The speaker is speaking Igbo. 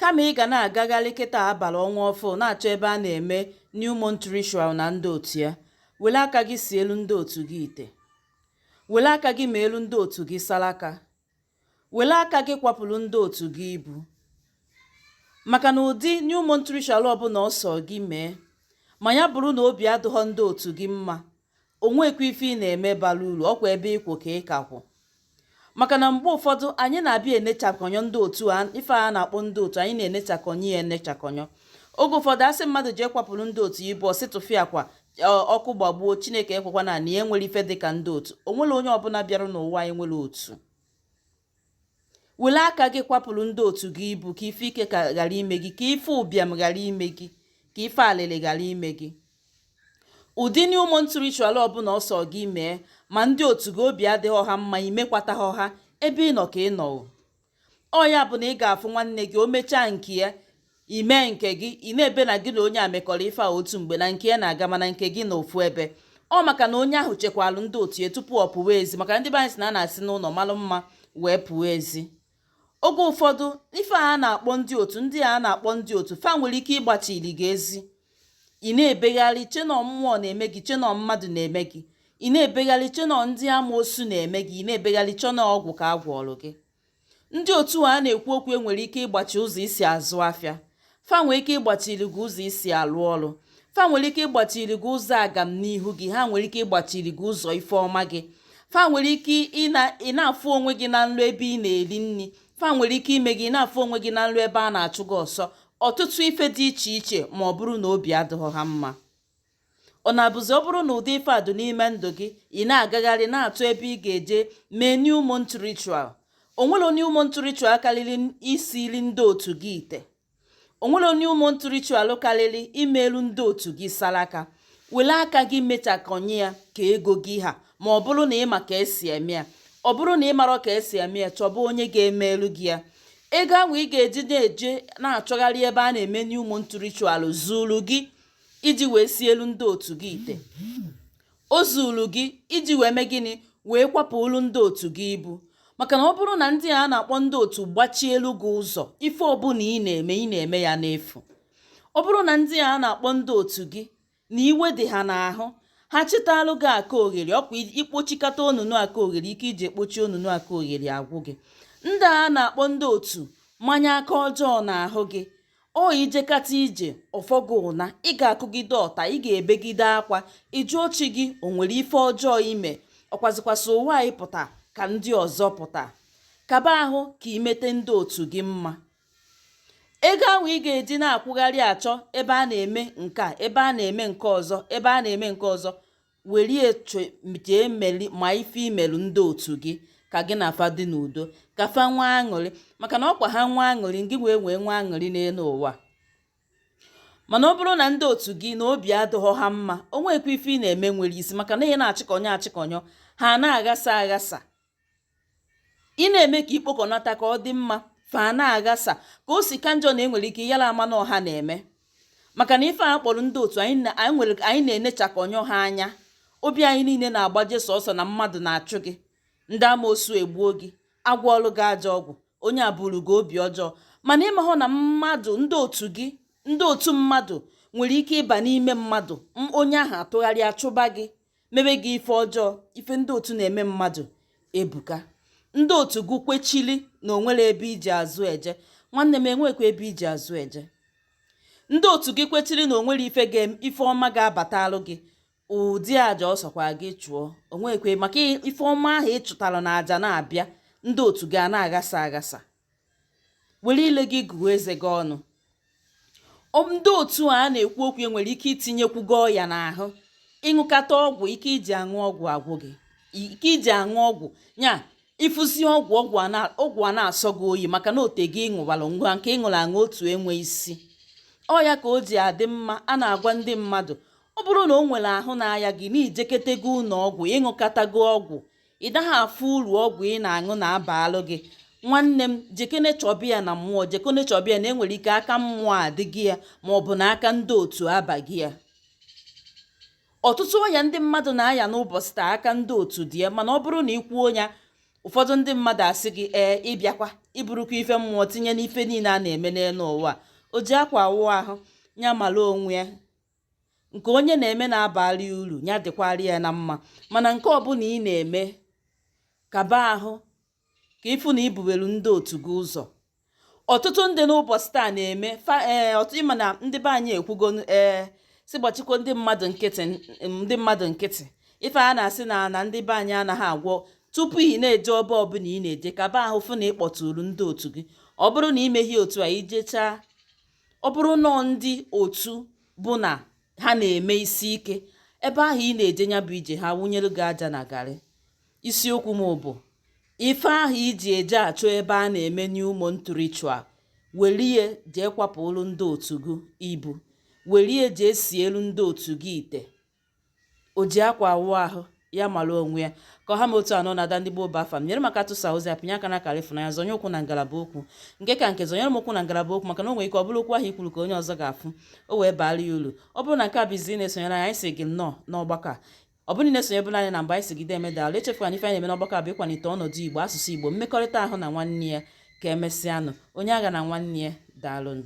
kama ị ga na-agagharị kịta abalị ọnwa ọfụ na-achọ ebe a na-eme New Month Ritual na ndị otu ya, were aka gị si elu ndị otu gị ite, were aka gị ma elu ndị otu gị salaka, were aka gị kwapụrụ ndị otu gị ibu. Maka na ụdị New Month Ritual ọbụla ọsọ gị mee, ma ya bụrụ na obi adịghọ ndị otu gị mma, onwekwa ife ị na-eme bara uru, ọkwa ebe ịkwụ ka ị kakwụ. Maka na mgbe ụfọdụ anyị na-abịa enechakọnyọ ndị otu ife a na-akpọ ndị otu, anyị na-enechakọnyọ ya enechakọnyọ. Oge ụfọdụ asị mmadụ jee kwapụrụ ndị otu ibu ọsịtụfịa akwa ọkụ gbagbuo, Chineke ekwekwa na ya enwere ife dịka ndị otu. O nwere onye ọbụla bịara n'ụwa anyị nwere otu. Were aka gị kwapụrụ ndị otu gị ibu, ka ife ike ghara ime gị, ka ife ụbịam ghara ime gị, ka ife alịlị ghara ime gị. Ụdị New Month Ritual ọbụla ọsọ gị mee, ma ndị otu gị obi adịghị ọha mma, imekwata ha ebe ị nọ ka ị nọ. Ọ ya bụ na ị ga-afụ nwanne gị, o mechaa nke ya, ime nke gị, ị na-ebe na gị na onye a mekọrọ ife a otu mgbe, na nke ya na-aga, mana nke gị na ofu ebe. Ọ maka na onye ahụ chekwalụ ndị otu ya tupu ọ pụwa ezi, maka ndị be anyị si na a na-asị n'ụlọ malụ mma wee pụwa ezi. Oge ụfọdụ ife a na-akpọ ndị otu, ndị a na-akpọ ndị otu fa nwere ike ịgbachiri gị ezi. Ị na-ebegharị chenọ mmụọ na-eme gị, chenọ mmadụ na-eme gị, ị na-ebegharị chenọ ndị amoosu na-eme gị, ị na-ebegharị chọnọ ọgwụ ka a gwọọrọ gị. Ndị otu a na-ekwu okwu enwere ike ịgbachi ụzọ isi azụ afịa, fa nwere ike ịgbachiri gị ụzọ isi alụ ọrụ, fa nwere ike ịgbachiri gị ụzọ agam n'ihu gị, ha nwere ike ịgbachiri gị ụzọ ife ọma gị, fa nwere ike ị na-afụ onwe gị na nlụ ebe ị na-eri nri, fa nwere ike ime gị na-afụ onwe gị na nlụ ebe a na-achụ gị ọsọ. Ọtụtụ ife dị iche iche, ma ọ bụrụ na obi adịghị ha mma. Ọ na-abụzi ọ bụrụ na ụdị ife a dị n'ime ndụ gị, ị na-agagharị na-atụ ebe ị ga-eje mee New Month Ritual. O nwere New Month Ritual karịrị isiri ndị otu gị ite. O nwere New Month Ritual karịrị imelu ndị otu gị salaka. Were aka gị mechakọnye ya ka ego gị ha, ma ọ bụrụ na ị ma ka esi eme ya. Ọ bụrụ na ị mara ka esi eme ya, chọba onye ga-emelu gị ya. Ego ahụ ị ga-eji na-eje na-achọgharị ebe a na-eme New Month Ritual zuru gị iji wee si elu ndị otu gị ite. O zuru gị iji wee mee gịnị? Wee kwapụrụ ndị otu gị ibu. Maka na ọ bụrụ na ndị a na-akpọ ndị otu gbachie elu gị ụzọ, ife ọbụla ị na-eme ya n'efu. Ọ bụrụ na ndị a na-akpọ ndị otu gị na iwe dị ha n'ahụ, ha chetalụ gị aka oghere, ọkwa ikpochikata onunu aka oghere, ike iji ekpochi onunu aka oghere agwụ gị. Ndị a na-akpọ ndị otu mmanya aka ọjọọ n'ahụ gị, ọ ijekata ije ọfọgụ ụna, ị ga-akụgide ọta, ị ga-ebegide akwa, ịjụ ochi gị o nwere ife ọjọọ ime, ọkwazikwasị ụwa anyị pụta ka ndị ọzọ pụta. Kaba ahụ ka imete ndị otu gị mma. Ego ahụ ị ga-eji na-akwụgharị achọ ebe a na-eme nke a, ebe a na-eme nke ọzọ, ebe a na-eme nke ọzọ, were jee meli ma ife imelu ndị otu gị, ka gị na afa dị n'udo, ka fa nwa aṅụrị. Maka na ọkwa ha nwa aṅụrị, gị wee nwa aṅụrị n'elu ụwa. Mana ọ bụrụ na ndị otu gị na obi adịghọ ha mma, o nwekwa ife ị na-eme nwere isi, maka na ihe na-achịkọnyọ ha na-aghasa aghasa. Ị na-eme ka ikpokọnata ka ọ dị mma, fa na-aghasa ka o si ka njọ na enwere ike yara ama na ọha na-eme. Maka na ife a kpọrọ ndị otu anyị na-enechakọnyọ ha anya. Obi anyị niile na-agbaje sọsọ na mmadụ na-achụ gị, ndị amoosu egbuo gị, agwọọlụ gị ajọ ọgwụ, onye abụrụ gị obi ọjọọ. Mana ịmahụ na mmadụ, ndị otu gị, ndị otu mmadụ nwere ike ịba n'ime mmadụ, onye ahụ atụgharịa chụba gị, mebe gị ife ọjọọ. Ife ndị otu na-eme mmadụ ebuka. Ndị otu gị kwechili na onwere ebe iji azụ eje. Nwanne m, enwekwa ebe iji azụ eje. Ndị otu gị kwechiri na onwere ife ọma ga-abatalụ gị, ụdị aja ọsọkwa gị chụọ. Onwekwe, maka ife ọma ahụ ị chụtara na aja na-abịa, ndị otu gị a na-aghasa aghasa. Were ile gị gụọ eze gị ọnụ. Ndị otu a na-ekwu okwu enwere ike itinyekwugo ọya n'ahụ. Ịṅụkata ọgwụ, ike iji aṅụ ọgwụ agwụ gị, ike iji aṅụ ọgwụ nya ịfụzi ọgwụ a na-asọ gị oyi, maka na ote gị ịṅụwalụ ngwa nke ịṅụrụ aṅụ otu enwe isi. Ọ ya ka o ji adị mma, a na-agwa ndị mmadụ, ọ bụrụ na o nwere ahụ na-aya gị na ijeketego ụlọ ọgwụ, ịṅụkatago ọgwụ, ị daghị afụ uru ọgwụ ị na-aṅụ na-abalụ gị. Nwanne m, jekene chọbịa na mmụọ, jekene chọbịa na enwere ike aka mmụọ adị gị ya, ma ọ bụ na aka ndị otu abaghị ya. Ọtụtụ ọya ndị mmadụ na-aya n'ụbọchị taa aka ndị otu dị ya, mana ọ bụrụ na ị kwuo ya, ụfọdụ ndị mmadụ asị gị ịbịakwa iburukwa ife mmụọ tinye n'ife niile a na-eme n'elu ụwa. O ji akwa awụ ahụ ya mara onwe ya. Nke onye na-eme na-abalị uru ya dịkwara ya na mma, mana nke ọbụla ị na-eme kaba ahụ ka ịfụ na ibuwelu ndị otu gị ụzọ. Ọtụtụ ndị n'ụbọchị taa na-eme ịma na ndị be anyị ekwugo si gbachikwa ndị mmadụ nkịtị. Ife a na-asị na ndị be anyị anaghị agwọ. Tupu ị na-eje ọba ọbụla ị na-eje kaba ahụ fụ na ị kpọtụrụ ndị otu gị. Ọ bụrụ na imeghi otu a ijechaa, ọ bụrụ nọọ ndị otu bụ na ha na-eme isi ike, ebe ahụ ị na-eje ya bụ ije ha wụnyelu gị aja na garị. Isiokwu m bụ ife ahụ iji eje achọ ebe a na-eme new moon ritual, welie jee kwapụrụ ndị otu gị ibu, welie jee sielu ndị otu gị ite. O ji akwa awụ ahụ ya mara onwe ya. Ka ọha m otu anọ na-ada ndị gboo bụ afa m. Nyere maka atụsa ozi apịnye aka na akara ịfụnanya, zonye okwu na ngalaba okwu nke ka nke zonyere m okwu na ngalaba okwu, maka na o nwere ike ọ bụrụ okwu ahụ ikwuru ka onye ọzọ ga-afụ o wee baara ya uru. Ọ bụrụ na nke a bụ izi na-esonyere anyị si gị nnọọ n'ọgbakọ a. Ọ bụrụ na esonyebụla anyị na mgbe anyị sigide emedala, echefukwana ife anyị na-eme n'ọgbakọ a bụ ịkwalite ọnọdụ Igbo, asụsụ Igbo, mmekọrịta ahụ na nwanne ya. Ka emesịanụ, onye agha na nwanne ya. Daalụnụ.